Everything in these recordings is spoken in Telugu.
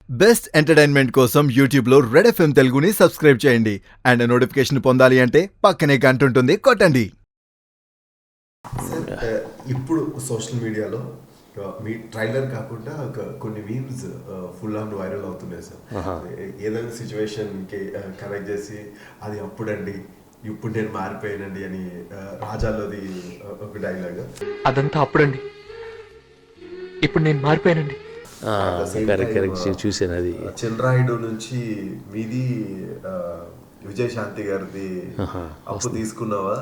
బెస్ట్ ఎంటర్టైన్మెంట్ కోసం యూట్యూబ్ లో రెడ్ ఎఫ్ఎం తెలుగుని సబ్స్క్రైబ్ చేయండి అండ్ నోటిఫికేషన్ పొందాలి అంటే పక్కనే గంట ఉంటుంది కొట్టండి. ఇప్పుడు సోషల్ మీడియాలో మీ ట్రైలర్ కాకుండా కొన్ని మీమ్స్ ఫుల్ ఆన్ వైరల్ అవుతున్నాయి సార్. ఏదైనా సిచ్యువేషన్కి కనెక్ట్ చేసి అది అప్పుడండి ఇప్పుడు నేను మారిపోయానండి అని రాజాలోది ఒక డైలాగ్. అదంతా అప్పుడండి ఇప్పుడు నేను మారిపోయానండి. చూసాను అది. చిన్రాయుడు నుంచి మీది విజయ్ శాంతి గారిది అప్పు తీసుకున్నావా?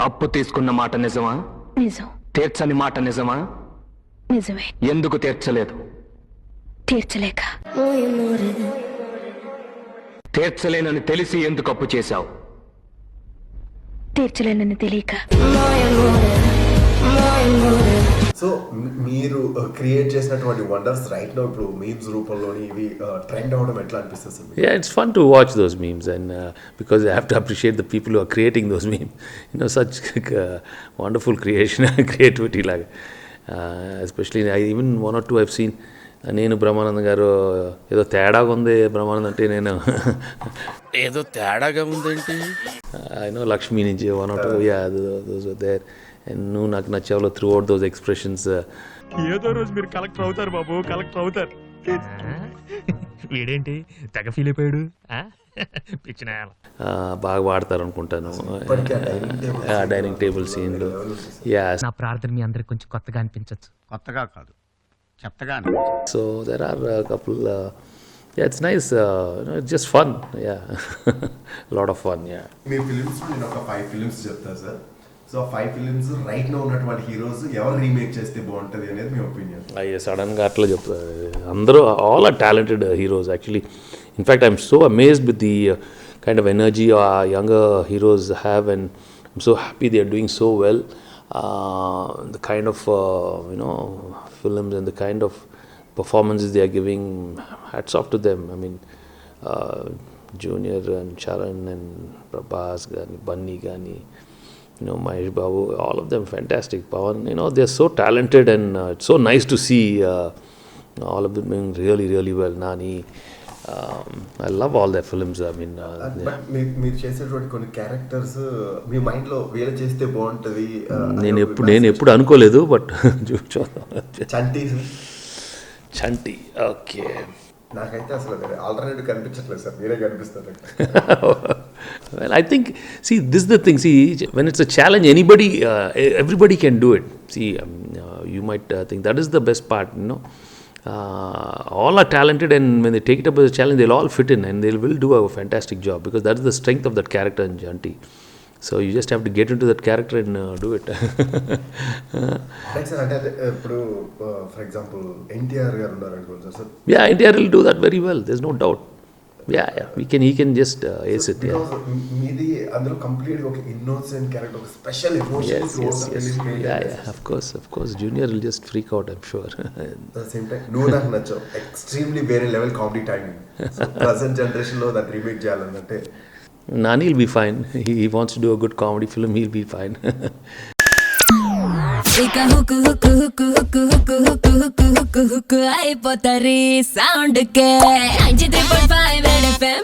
అప్పు తీసుకున్న మాట నిజమా? నిజం. తీర్చని మాట నిజమా? నిజమే. ఎందుకు తీర్చలేదు? తీర్చలేక. తీర్చలేనని తెలిసి ఎందుకు అప్పు చేశావు? తీర్చలేనని తెలియక. సో మీరు క్రియేట్ చేసినటువంటి వండర్స్ రైట్ నౌ ఇప్పుడు మీమ్స్ రూపంలోని ఇవి ట్రెండ్ అవడం ఎట్లా అనిపిస్తుంది sir? Yeah, it's fun to watch those memes and because I have to appreciate the people who are creating those memes. Such wonderful creation and creativity like especially even one or two I've seen. నేను బ్రహ్మానందం గారు ఏదో తేడాగా ఉంది బ్రహ్మానందం అంటే నేను ఏదో తేడాగా ఉందంటే ఐ లక్ష్మి నుంచి one or two there and నువ్వు నాకు నచ్చావులో త్రూ అవుట్ దోస్ ఎక్స్ప్రెషన్స్. ఏదో రోజు మీరు కలెక్టర్ అవుతారు బాబు, కలెక్టర్ అవుతారు. వీడేంటి తెగ ఫీల్ అయిపోయాడు. బాగా వాడతారు అనుకుంటాను డైనింగ్ టేబుల్ సీన్లు. నా ప్రార్థన మీ అందరికి కొంచెం కొత్తగా అనిపించచ్చు. కొత్తగా కాదు చెత్తగా. So there are couple it's nice, it's just fun. Lot of fun. మీ ఫిలిమ్స్ నేను ఒక 5 ఫిలిమ్స్ చెప్తా sir. So 5 films right no ఉన్నటువంటి హీరోస్ ఎవరు రీమేక్ చేస్తే బాగుంటుంది అనేది మీ ఒపీనియన్? సడన్గా అట్లా చెప్తారు అందరూ. All are talented heroes actually. In fact I'm so amazed with the kind of energy younger heroes have and I'm so happy they are doing so well. The kind of films and the kind of performances they are giving, hats off to them. I mean Junior and Charan and Prabhas gani, Bunny gani, Mahesh Babu, all of them fantastic. Pawan, they are so talented and it's so nice to see all of them doing really really well. Nani, I love all their films. I mean మీరు చేసేటువంటి కొన్ని క్యారెక్టర్స్ మీ మైండ్ లో వేరే చేస్తే బాగుంటది నేను ఎప్పుడు అనుకోలేదు బట్ చంటి ఓకే నాకైతే అసలు ఆల్టర్నేటివ్ కనిపించట్లేదు సార్, మీరే కనిపిస్తారు. Well, I think, see, this is the thing. See, when it's a challenge, everybody can do it. See, you might think that is the best part, all are talented, and when they take it up as a challenge, they'll all fit in and they will do a fantastic job because that is the strength of that character in Janti. So you just have to get into that character and do it. అంటే ఇప్పుడు ఫర్ ఎగ్జాంపుల్ ఎన్టీఆర్ గారు ఉన్నారు అనుకోండి sir. Yeah, NTR will do that very well. There's no doubt. Yeah, he can just ace it. మీది అందులో కంప్లీట్ ఒక ఇన్నోసెంట్ క్యారెక్టర్, ఒక special emotions. Of course Junior will just freak out, I'm sure. At the same time నువ్వు నాకు నచ్చావు, ఎక్స్ట్రీమ్లీ వేరే level comedy timing. So present generation లో దట్ రీమేక్ చేయాలంటే Nani will be fine. He wants to do a good comedy film, he'll be fine. అయిపోతారు సౌండ్ కే 93.5 FM